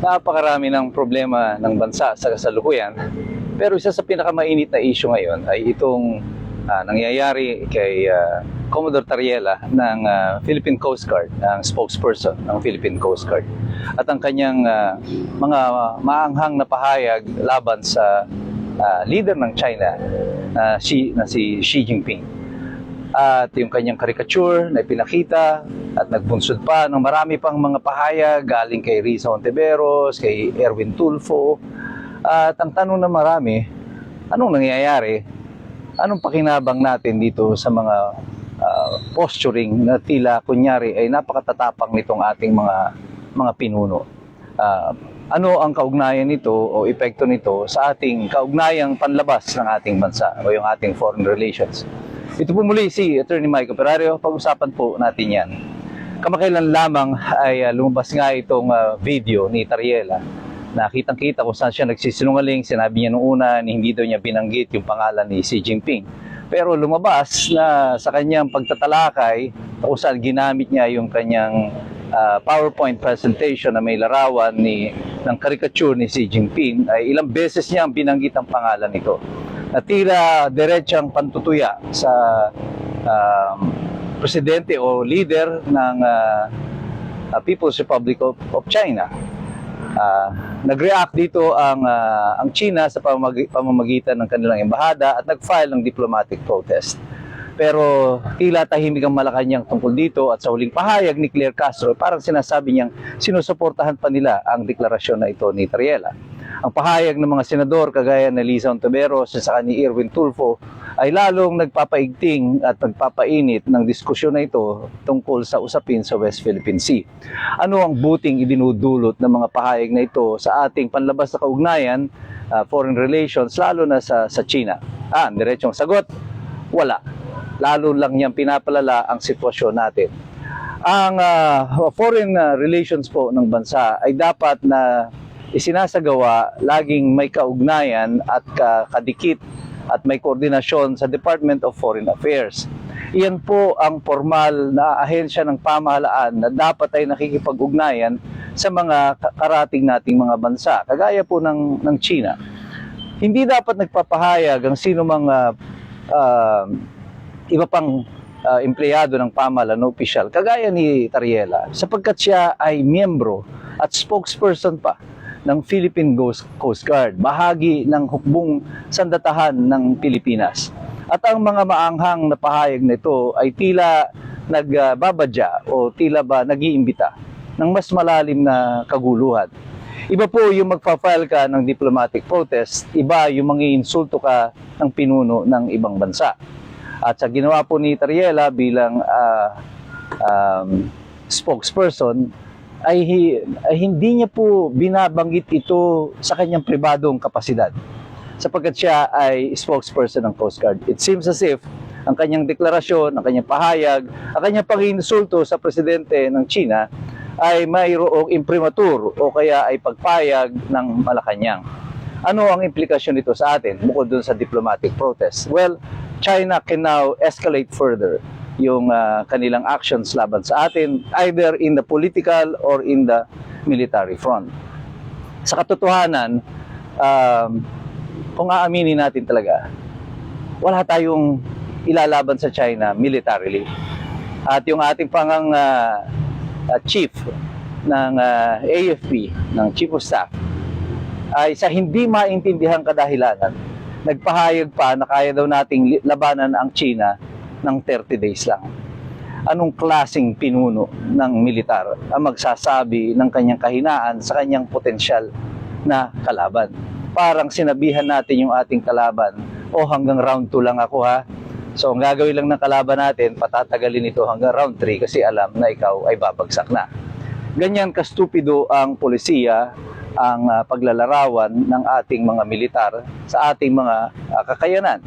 Napakarami ng problema ng bansa sa kasalukuyan. Pero isa sa pinakamainit na issue ngayon ay itong nangyayari kay Commodore Tariela ng Philippine Coast Guard, ang spokesperson ng Philippine Coast Guard. At ang kanyang mga maanghang na pahayag laban sa leader ng China na si Xi Jinping. At yung kanyang caricature na ipinakita at nagbunsod pa ng marami pang mga pahayag galing kay Risa Hontiveros, kay Erwin Tulfo. At ang tanong na marami, anong nangyayari? Anong pakinabang natin dito sa mga posturing na tila kunyari ay napakatatapang nitong ating mga pinuno? Ano ang kaugnayan nito o epekto nito sa ating kaugnayang panlabas ng ating bansa o yung ating foreign relations? Ito po muli si Attorney Mike Operario. Pag-usapan po natin yan. Kamakailan lamang ay lumabas nga itong video ni Tariela na kitang-kita kung saan siya nagsisinungaling. Sinabi niya noong una na hindi daw niya binanggit yung pangalan ni Xi Jinping. Pero lumabas na sa kanyang pagtatalakay kung saan ginamit niya yung kanyang PowerPoint presentation na may larawan ng caricature ni Xi Jinping ay ilang beses niya ang binanggit ang pangalan nito. Na tila diretsang pantutuya sa presidente o leader ng People's Republic of China. Nag-react dito ang China sa pamamagitan ng kanilang embahada at nag-file ng diplomatic protest. Pero tila tahimik ang Malacanang tungkol dito at sa huling pahayag ni Claire Castro, parang sinasabi niyang sinusuportahan pa nila ang deklarasyon na ito ni Tariela. Ang pahayag ng mga senador kagaya ni Risa Hontiveros at saka ni Erwin Tulfo ay lalong nagpapaigting at nagpapainit ng diskusyon na ito tungkol sa usapin sa West Philippine Sea. Ano ang buting idinudulot ng mga pahayag na ito sa ating panlabas na kaugnayan, foreign relations, lalo na sa China? Diretsong sagot, wala. Lalo lang niyang pinapalala ang sitwasyon natin. Ang foreign relations po ng bansa ay dapat na isinasagawa laging may kaugnayan at kadikit at may koordinasyon sa Department of Foreign Affairs. Iyan po ang formal na ahensya ng pamahalaan na dapat ay nakikipag-ugnayan sa mga karating nating mga bansa, kagaya po ng China. Hindi dapat nagpapahayag ang sino mga iba pang empleyado ng pamahalaan na opisyal, kagaya ni Tariela, sapagkat siya ay miyembro at spokesperson pa ng Philippine Coast Guard, bahagi ng hukbong sandatahan ng Pilipinas. At ang mga maanghang na pahayag nito ay tila nagbabadya o tila ba nag-iimbita ng mas malalim na kaguluhan. Iba po yung magpa-file ka ng diplomatic protest, iba yung mangiinsulto ka ng pinuno ng ibang bansa. At sa ginawa po ni Tariela bilang spokesperson, ay hindi niya po binabanggit ito sa kanyang pribadong kapasidad, sapagkat siya ay spokesperson ng Coast Guard. It seems as if ang kanyang deklarasyon, ang kanyang pahayag, ang kanyang pag-insulto sa presidente ng China ay mayroong imprimatur o kaya ay pagpayag ng Malacanang. Ano ang implikasyon nito sa atin bukod dun sa diplomatic protest? Well, China can now escalate further yung kanilang actions laban sa atin, either in the political or in the military front. Sa katotohanan, kung aaminin natin talaga, wala tayong ilalaban sa China militarily. At yung ating pangang chief ng AFP, ng Chief of Staff, ay sa hindi maintindihan kadahilanan, nagpahayag pa na kaya daw nating labanan ang China ng 30 days lang. Anong klaseng pinuno ng militar ang magsasabi ng kanyang kahinaan sa kanyang potensyal na kalaban? Parang sinabihan natin yung ating kalaban, hanggang round 2 lang ako ha. So ang gagawin lang ng kalaban natin, patatagalin ito hanggang round 3 kasi alam na ikaw ay babagsak na. Ganyan kastupido ang polisiya, ang paglalarawan ng ating mga militar sa ating mga kakayanan.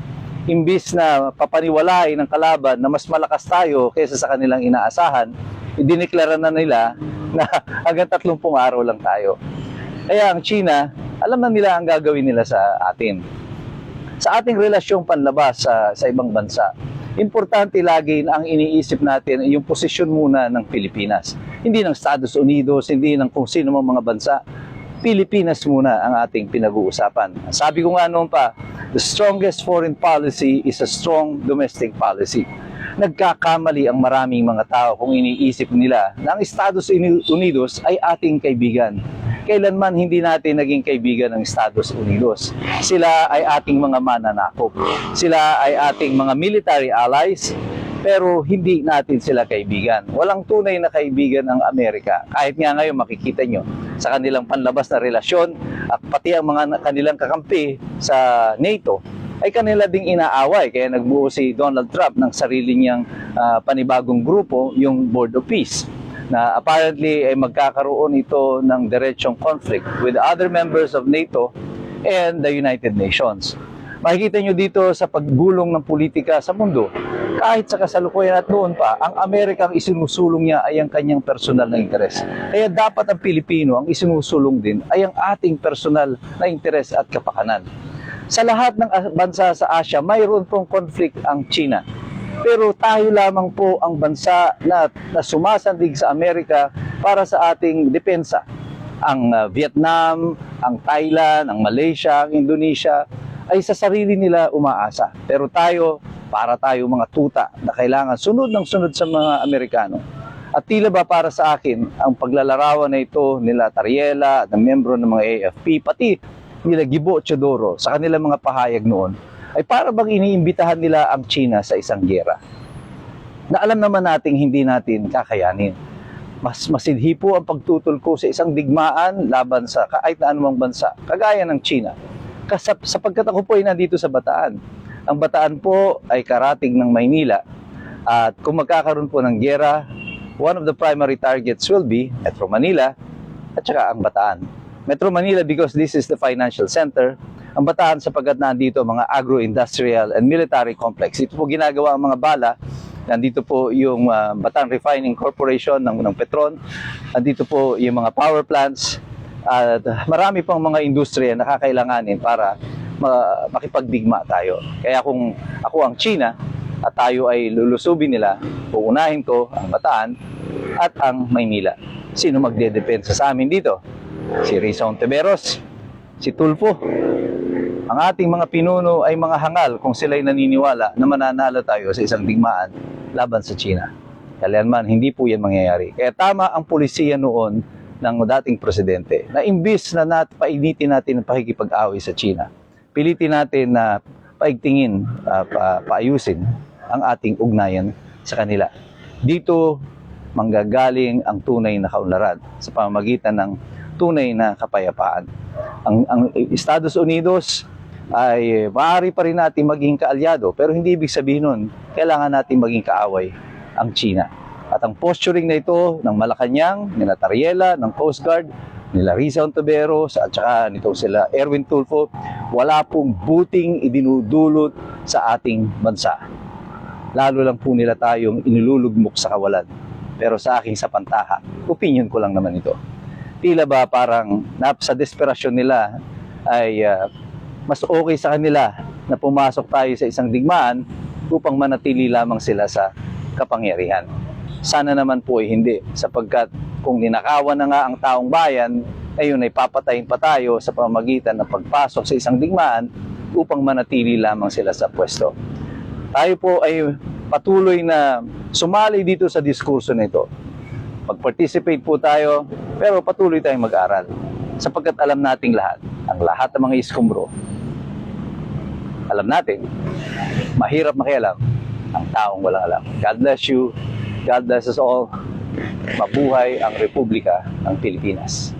Imbis na papaniwalain ng kalaban na mas malakas tayo kaysa sa kanilang inaasahan, idineklara na nila na hanggang 30 araw lang tayo. Kaya ang China, alam na nila ang gagawin nila sa atin. Sa ating relasyong panlabas sa ibang bansa, importante lagi na ang iniisip natin ay yung posisyon muna ng Pilipinas. Hindi ng Estados Unidos, hindi ng kung sino mga bansa. Pilipinas muna ang ating pinag-uusapan. Sabi ko nga noon pa, the strongest foreign policy is a strong domestic policy. Nagkakamali ang maraming mga tao kung iniisip nila na ang Estados Unidos ay ating kaibigan. Kailanman hindi natin naging kaibigan ng Estados Unidos. Sila ay ating mga mananakop. Sila ay ating mga military allies, pero hindi natin sila kaibigan. Walang tunay na kaibigan ang Amerika. Kahit nga ngayon makikita nyo sa kanilang panlabas na relasyon at pati ang mga kanilang kakampi sa NATO ay kanila ding inaaway. Kaya nagbuo si Donald Trump ng sarili niyang panibagong grupo, yung Board of Peace, na apparently ay magkakaroon ito ng diretsong conflict with other members of NATO and the United Nations. Makikita nyo dito sa paggulong ng politika sa mundo, kahit sa kasalukuyan at noon pa, ang Amerika ang isinusulong niya ay ang kanyang personal na interes. Kaya dapat ang Pilipino ang isinusulong din ay ang ating personal na interes at kapakanan. Sa lahat ng bansa sa Asia, mayroon pong conflict ang China. Pero tayo lamang po ang bansa na sumasandig sa Amerika para sa ating depensa. Ang Vietnam, ang Thailand, ang Malaysia, ang Indonesia ay sa sarili nila umaasa. Pero tayo, para tayo mga tuta na kailangan sunod ng sunod sa mga Amerikano. At tila ba para sa akin, ang paglalarawan na ito nila Tariela at ng membro ng mga AFP, pati nila Gibo Teodoro sa kanilang mga pahayag noon, ay para bang iniimbitahan nila ang China sa isang giyera na alam naman nating hindi natin kakayanin. Mas masidhi po ang pagtutol ko sa isang digmaan laban sa kahit na anumang bansa, kagaya ng China. Sapagkat ako po ay nandito sa Bataan. Ang Bataan po ay karating ng Maynila. At kung magkakaroon po ng giyera, one of the primary targets will be Metro Manila at saka ang Bataan. Metro Manila because this is the financial center. Ang Bataan sapagkat nandito mga agro-industrial and military complex. Ito po ginagawa ang mga bala. Nandito po yung Bataan Refining Corporation ng Petron. Nandito po yung mga power plants. At marami pang mga industriya na kakailanganin para makipagdigma tayo. Kaya kung ako ang China at tayo ay lulusubin nila, uunahin ko ang Bataan at ang Maynila. Sino magdedepensa sa amin dito? Si Risa Ontiveros, si Tulfo. Ang ating mga pinuno ay mga hangal kung sila'y naniniwala na mananalo tayo sa isang digmaan laban sa China. Kailanman, hindi po yan mangyayari. Kaya tama ang pulisiya noon ng dating presidente na imbis na painitin natin ang pakikipag-away sa China, pilitin natin na paigtingin, paayusin ang ating ugnayan sa kanila. Dito manggagaling ang tunay na kaunlaran sa pamamagitan ng tunay na kapayapaan. Ang Estados Unidos ay maaari pa rin natin maging kaalyado, pero hindi ibig sabihin nun kailangan natin maging kaaway ang China. At ang posturing na ito ng Malacanang, nila Tariela, ng Coast Guard, nila Risa Ontiveros at saka nitong sila Erwin Tulfo, wala pong buting idinudulot sa ating bansa. Lalo lang po nila tayong inilulugmok sa kawalan. Pero sa aking sapantaha, opinion ko lang naman ito. Tila ba parang sa desperasyon nila ay mas okay sa kanila na pumasok tayo sa isang digmaan upang manatili lamang sila sa kapangyarihan. Sana naman po ay hindi, sapagkat kung ninakawan na nga ang taong bayan, ayun ay papatayin pa tayo sa pamamagitan ng pagpasok sa isang digmaan upang manatili lamang sila sa pwesto. Tayo po ay patuloy na sumali dito sa diskurso nito. Mag-participate po tayo, pero patuloy tayong mag-aral. Sapagkat alam nating lahat, ang lahat ng mga iskumbro, alam natin, mahirap makialam ang taong walang alam. God bless you. God bless us all. Mabuhay ang Republika ng Pilipinas.